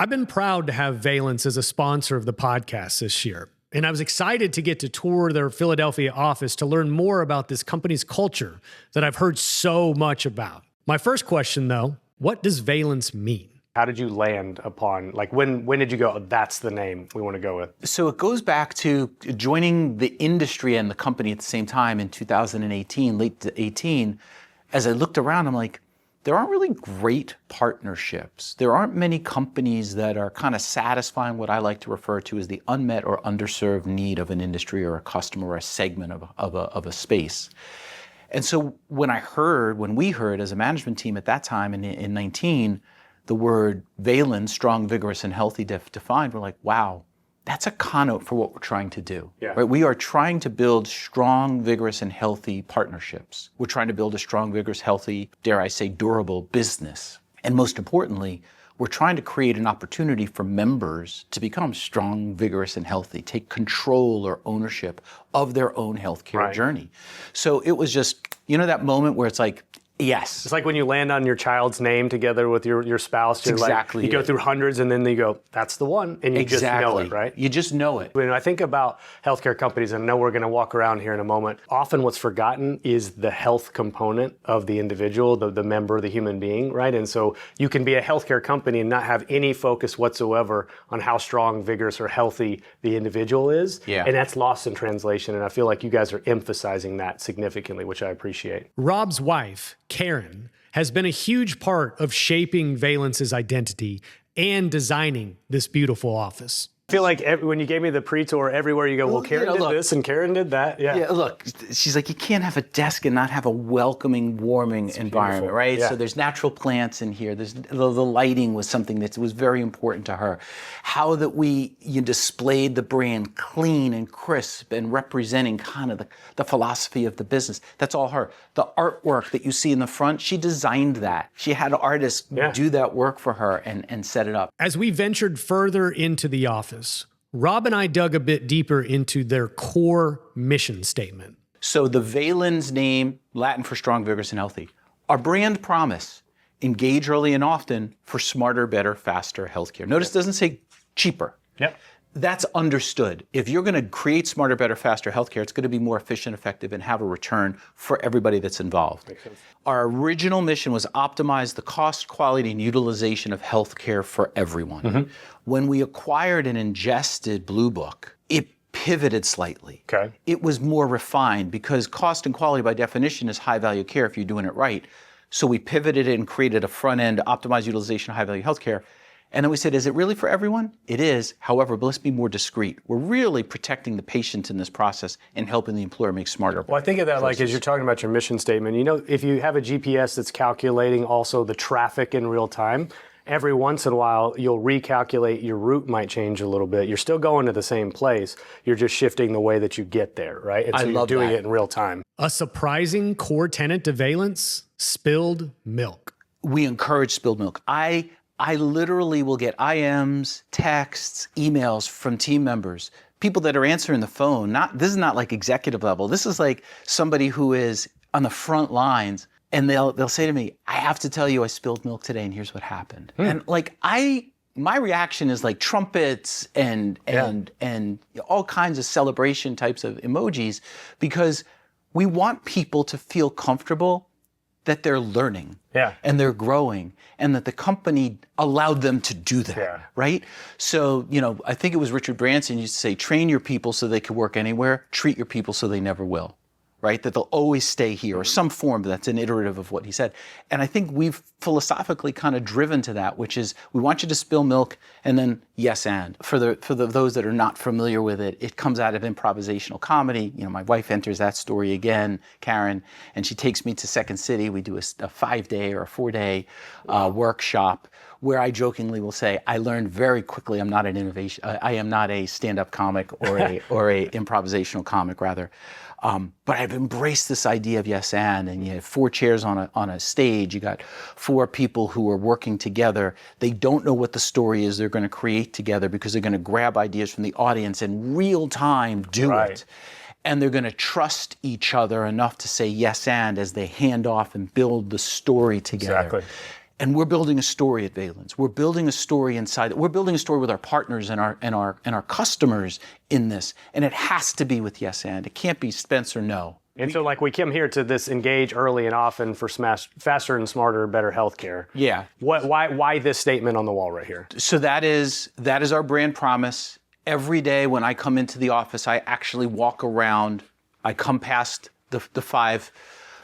I've been proud to have Vālenz as a sponsor of the podcast this year, and I was excited to get to tour their Philadelphia office to learn more about this company's culture that I've heard so much about. My first question, though, what does Vālenz mean? How did you land upon, like, when did you go, oh, that's the name we want to go with? So it goes back to joining the industry and the company at the same time in 2018, late 18. As I looked around, I'm like, there aren't really great partnerships. There aren't many companies that are kind of satisfying what I like to refer to as the unmet or underserved need of an industry or a customer or a segment of a space. And so when we heard as a management team at that time in 19, the word Vālenz, strong, vigorous, and healthy defined, we're like, wow, that's a connote for what we're trying to do. Yeah. Right? We are trying to build strong, vigorous, and healthy partnerships. We're trying to build a strong, vigorous, healthy, dare I say, durable business. And most importantly, we're trying to create an opportunity for members to become strong, vigorous, and healthy, take control or ownership of their own healthcare journey. So it was just, that moment where it's like, yes. It's like when you land on your child's name together with your spouse. You're exactly. You go through hundreds and then you go, that's the one. And you just know it, right? You just know it. When I think about healthcare companies, and I know we're going to walk around here in a moment, often what's forgotten is the health component of the individual, the member, the human being, right? And so you can be a healthcare company and not have any focus whatsoever on how strong, vigorous, or healthy the individual is. Yeah. And that's lost in translation. And I feel like you guys are emphasizing that significantly, which I appreciate. Rob's wife, Karen, has been a huge part of shaping Vālenz's identity and designing this beautiful office. I feel like when you gave me the pre-tour, everywhere you go, well, Karen did this and Karen did that. Yeah, look, she's like, you can't have a desk and not have a welcoming, warming environment, beautiful. Right? Yeah. So there's natural plants in here. There's the lighting was something that was very important to her. How that you displayed the brand clean and crisp and representing kind of the philosophy of the business. That's all her. The artwork that you see in the front, she designed that. She had artists do that work for her and set it up. As we ventured further into the office, Rob and I dug a bit deeper into their core mission statement. So the Vālenz name, Latin for strong, vigorous, and healthy. Our brand promise, engage early and often for smarter, better, faster healthcare. Notice it doesn't say cheaper. Yep. That's understood. If you're going to create smarter, better, faster healthcare, it's going to be more efficient, effective, and have a return for everybody that's involved. Makes sense. Our original mission was optimize the cost, quality, and utilization of healthcare for everyone. Mm-hmm. When we acquired and ingested Blue Book, it pivoted slightly. Okay. It was more refined because cost and quality by definition is high value care if you're doing it right. So we pivoted it and created a front end optimized utilization of high value healthcare. And then we said, is it really for everyone? It is. However, but let's be more discreet. We're really protecting the patient in this process and helping the employer make smarter. Well, I think of that like as you're talking about your mission statement, if you have a GPS that's calculating also the traffic in real time, every once in a while you'll recalculate, your route might change a little bit. You're still going to the same place. You're just shifting the way that you get there, right? And so you're doing it in real time. A surprising core tenet to Vālenz, spilled milk. We encourage spilled milk. I literally will get IMs, texts, emails from team members, people that are answering the phone. This is not like executive level. This is like somebody who is on the front lines, and they'll say to me, I have to tell you I spilled milk today and here's what happened. And like my reaction is like trumpets and all kinds of celebration types of emojis, because we want people to feel comfortable that they're learning and they're growing and that the company allowed them to do that, right? So, I think it was Richard Branson used to say, train your people so they can work anywhere, treat your people so they never will, right? That they'll always stay here, or some form that's an iterative of what he said. And I think we've philosophically kind of driven to that, which is we want you to spill milk and then yes and. For those that are not familiar with it, it comes out of improvisational comedy. My wife enters that story again, Karen, and she takes me to Second City. We do a 5-day or a 4-day workshop where I jokingly will say, I learned very quickly I am not a stand-up comic or a improvisational comic rather. But I've embraced this idea of yes and you have 4 chairs on a stage. You got 4 people who are working together. They don't know what the story is they're going to create together because they're going to grab ideas from the audience in real time, do it. And they're going to trust each other enough to say yes and as they hand off and build the story together. Exactly. And we're building a story at Vālenz. We're building a story inside. We're building a story with our partners and our customers in this. And it has to be with yes and. It can't be Spencer, no. And so like we come here to this engage early and often for faster and smarter, better healthcare. Yeah. Why this statement on the wall right here? So that is our brand promise. Every day when I come into the office, I actually walk around. I come past the 5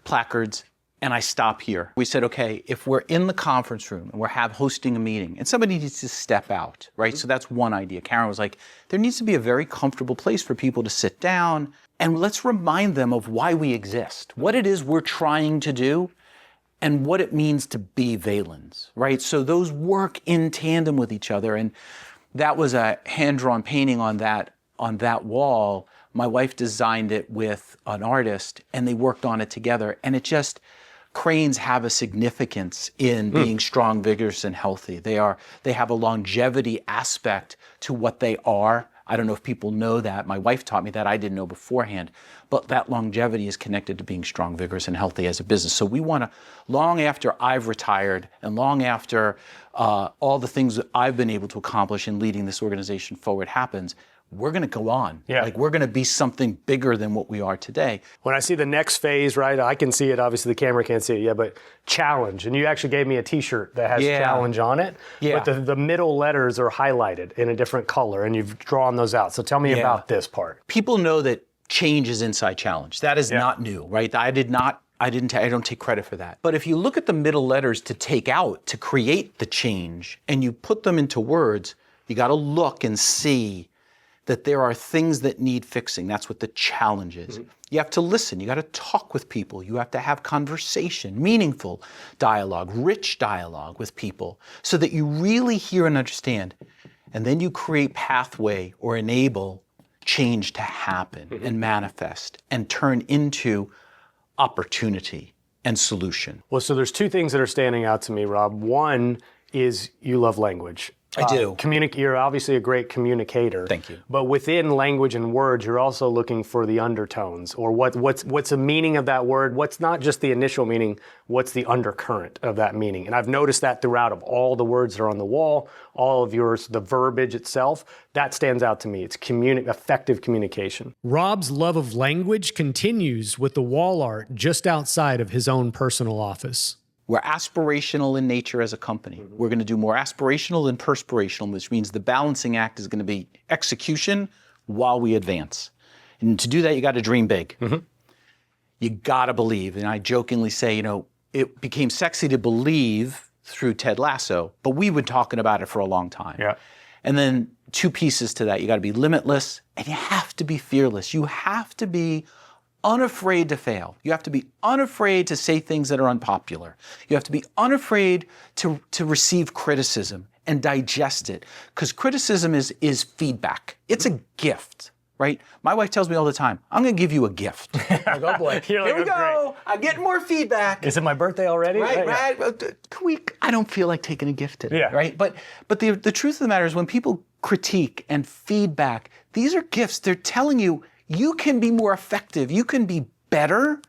placards and I stop here. We said, okay, if we're in the conference room and we're hosting a meeting and somebody needs to step out, right? So that's one idea. Karen was like, there needs to be a very comfortable place for people to sit down and let's remind them of why we exist, what it is we're trying to do and what it means to be Vālenz, right? So those work in tandem with each other. And that was a hand-drawn painting on that wall. My wife designed it with an artist and they worked on it together. And it just, cranes have a significance in being strong, vigorous, and healthy. They have a longevity aspect to what they are. I don't know if people know that. My wife taught me that. I didn't know beforehand. But that longevity is connected to being strong, vigorous, and healthy as a business. So we want to, long after I've retired and long after all the things that I've been able to accomplish in leading this organization forward happens, we're going to go on. Yeah. Like we're going to be something bigger than what we are today. When I see the next phase, right, I can see it. Obviously, the camera can't see it yet, but challenge. And you actually gave me a T-shirt that has challenge on it. Yeah. But the middle letters are highlighted in a different color, and you've drawn those out. So tell me about this part. People know that change is inside challenge. That is not new, right? I don't take credit for that. But if you look at the middle letters to take out, to create the change, and you put them into words, you got to look and see that there are things that need fixing. That's what the challenge is. You have to listen. You got to talk with people. You have to have conversation, meaningful dialogue, rich dialogue with people so that you really hear and understand. And then you create pathway or enable change to happen and manifest and turn into opportunity and solution. Well, so there's 2 things that are standing out to me, Rob. One is you love language. I do. You're obviously a great communicator. Thank you. But within language and words, you're also looking for the undertones, or what's the meaning of that word? What's not just the initial meaning? What's the undercurrent of that meaning? And I've noticed that throughout of all the words that are on the wall, all of yours, the verbiage itself, that stands out to me. It's effective communication. Rob's love of language continues with the wall art just outside of his own personal office. We're aspirational in nature as a company. We're going to do more aspirational than perspirational, which means the balancing act is going to be execution while we advance. And to do that, you got to dream big. You got to believe. And I jokingly say, it became sexy to believe through Ted Lasso, but we've been talking about it for a long time. Yeah. And then 2 pieces to that. You got to be limitless and you have to be fearless. You have to be unafraid to fail. You have to be unafraid to say things that are unpopular. You have to be unafraid to receive criticism and digest it. Because criticism is feedback. It's a gift, right? My wife tells me all the time, I'm going to give you a gift. I go, oh boy, here we go. I'm getting more feedback. Is it my birthday already? Right. I don't feel like taking a gift today, right? But the truth of the matter is when people critique and feedback, these are gifts. They're telling you, you can be more effective. You can be better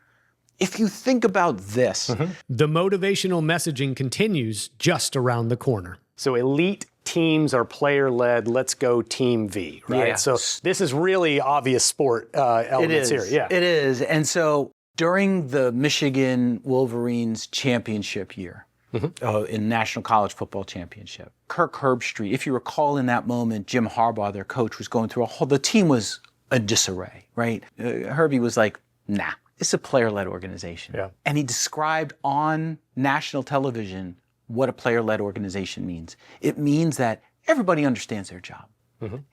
if you think about this. The motivational messaging continues just around the corner. So elite teams are player-led. Let's go Team V, right? Yeah. So this is really obvious sport elements here. Yeah, it is. And so during the Michigan Wolverines championship year, in National College Football Championship, Kirk Herbstreit, if you recall in that moment, Jim Harbaugh, their coach, was going through the team was a disarray, right? Herbie was like, nah, it's a player-led organization. Yeah. And he described on national television what a player-led organization means. It means that everybody understands their job.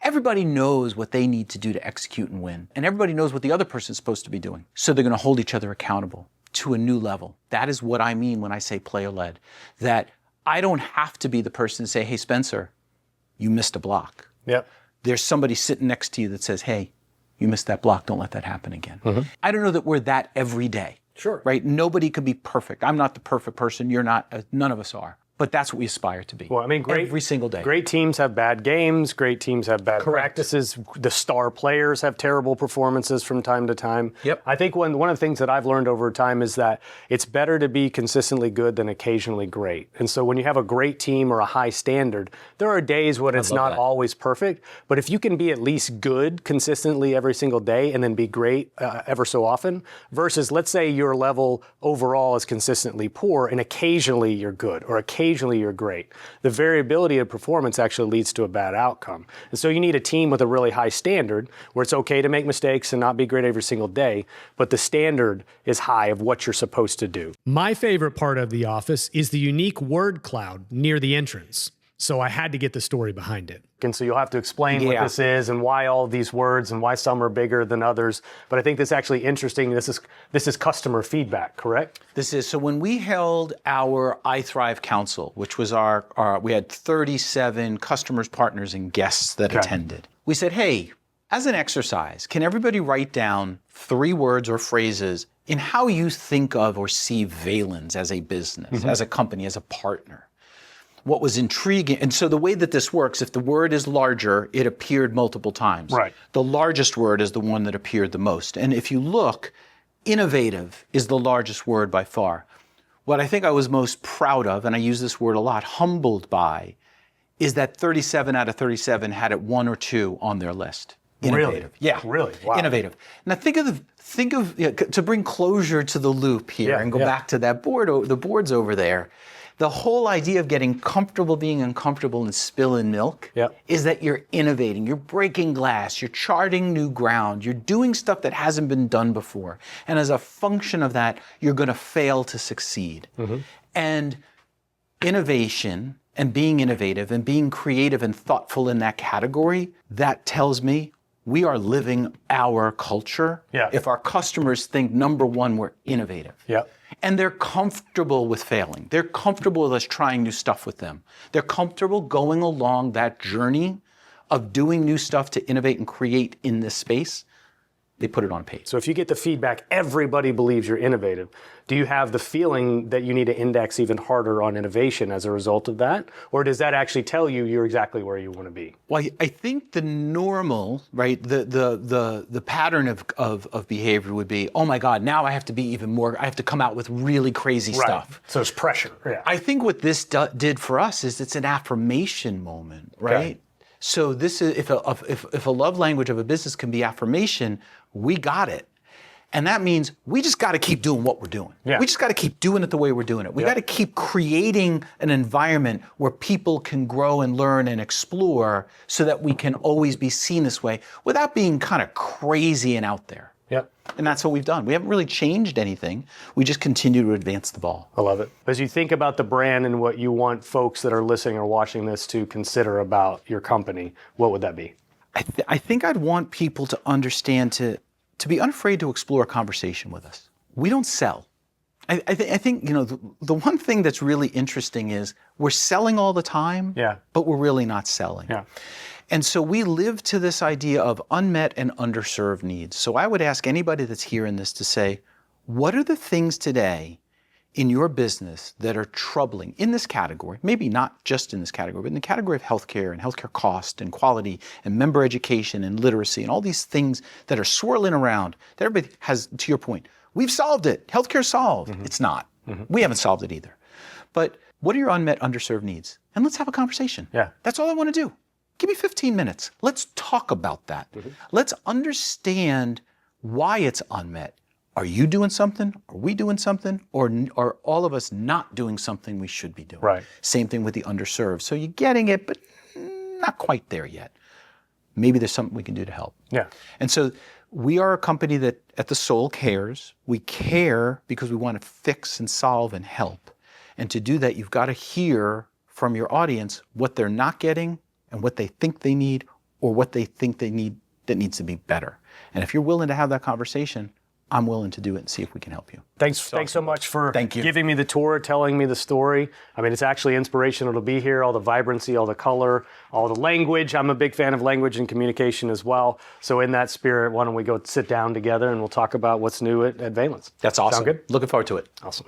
Everybody knows what they need to do to execute and win. And everybody knows what the other person's supposed to be doing. So they're going to hold each other accountable to a new level. That is what I mean when I say player-led. That I don't have to be the person to say, hey, Spencer, you missed a block. Yep. There's somebody sitting next to you that says, hey, you missed that block, don't let that happen again. I don't know that we're that every day. Sure. Right? Nobody could be perfect. I'm not the perfect person, you're not, none of us are. but that's what we aspire to be. Well, I mean, every single day. Great teams have bad games. Great teams have bad practices. The star players have terrible performances from time to time. Yep. I think one of the things that I've learned over time is that it's better to be consistently good than occasionally great. And so when you have a great team or a high standard, there are days when it's not always perfect. But if you can be at least good consistently every single day and then be great ever so often, versus let's say your level overall is consistently poor and occasionally you're good or occasionally you're great. The variability of performance actually leads to a bad outcome. And so you need a team with a really high standard where it's okay to make mistakes and not be great every single day, but the standard is high of what you're supposed to do. My favorite part of the office is the unique word cloud near the entrance. So I had to get the story behind it. And so you'll have to explain what this is and why all these words and why some are bigger than others. But I think this is actually interesting. This is customer feedback, correct? This is, so when we held our I Thrive Council, which was we had 37 customers, partners, and guests that attended. We said, hey, as an exercise, can everybody write down 3 words or phrases in how you think of or see Vālenz as a business, as a company, as a partner? What was intriguing, and so the way that this works, if the word is larger, it appeared multiple times. Right. The largest word is the one that appeared the most. And if you look, innovative is the largest word by far. What I think I was most proud of, and I use this word a lot, humbled by, is that 37 out of 37 had it 1 or 2 on their list. Innovative. Really? Yeah. Really? Wow. Innovative. Now think of to bring closure to the loop here and go back to that board, the boards over there. The whole idea of getting comfortable being uncomfortable and spilling milk is that you're innovating, you're breaking glass, you're charting new ground, you're doing stuff that hasn't been done before. And as a function of that, you're going to fail to succeed. And innovation and being innovative and being creative and thoughtful in that category, that tells me we are living our culture. If our customers think, number one, we're innovative. And they're comfortable with failing. They're comfortable with us trying new stuff with them. They're comfortable going along that journey of doing new stuff to innovate and create in this space. They put it on page. So if you get the feedback, everybody believes you're innovative. Do you have the feeling that you need to index even harder on innovation as a result of that? Or does that actually tell you you're exactly where you want to be? Well, I think the normal, right, the pattern of behavior would be, oh my God, now I have to be even more, I have to come out with really crazy stuff. So it's pressure. I think what this did for us is it's an affirmation moment, right? So this is, if a love language of a business can be affirmation, we got it. And that means we just got to keep doing what we're doing. We just got to keep doing it the way we're doing it. We got to keep creating an environment where people can grow and learn and explore so that we can always be seen this way without being kind of crazy and out there. And that's what we've done. We haven't really changed anything. We just continue to advance the ball. I love it. As you think about the brand and what you want folks that are listening or watching this to consider about your company, what would that be? I think I'd want people to understand to be unafraid to explore a conversation with us. We don't sell. I think the one thing that's really interesting is we're selling all the time, but we're really not selling. And so we live to this idea of unmet and underserved needs. So I would ask anybody that's hearing this to say, what are the things today in your business that are troubling in this category, maybe not just in this category, but in the category of healthcare and healthcare cost and quality and member education and literacy and all these things that are swirling around that everybody has, to your point, we've solved it, healthcare solved. It's not. We haven't solved it either. But what are your unmet, underserved needs? And let's have a conversation. That's all I want to do. Give me 15 minutes. Let's talk about that. Let's understand why it's unmet. Are you doing something? Are we doing something? Or are all of us not doing something we should be doing? Same thing with the underserved. So you're getting it, but not quite there yet. Maybe there's something we can do to help. And so we are a company that at the soul cares. We care because we want to fix and solve and help. And to do that, you've got to hear from your audience what they're not getting and what they think they need or what they think they need that needs to be better. And if you're willing to have that conversation, I'm willing to do it and see if we can help you. Thanks so much for giving me the tour, telling me the story. I mean, it's actually inspirational to be here, all the vibrancy, all the color, all the language. I'm a big fan of language and communication as well. So in that spirit, why don't we go sit down together and we'll talk about what's new at Vālenz. That's awesome. Sound good? Looking forward to it. Awesome.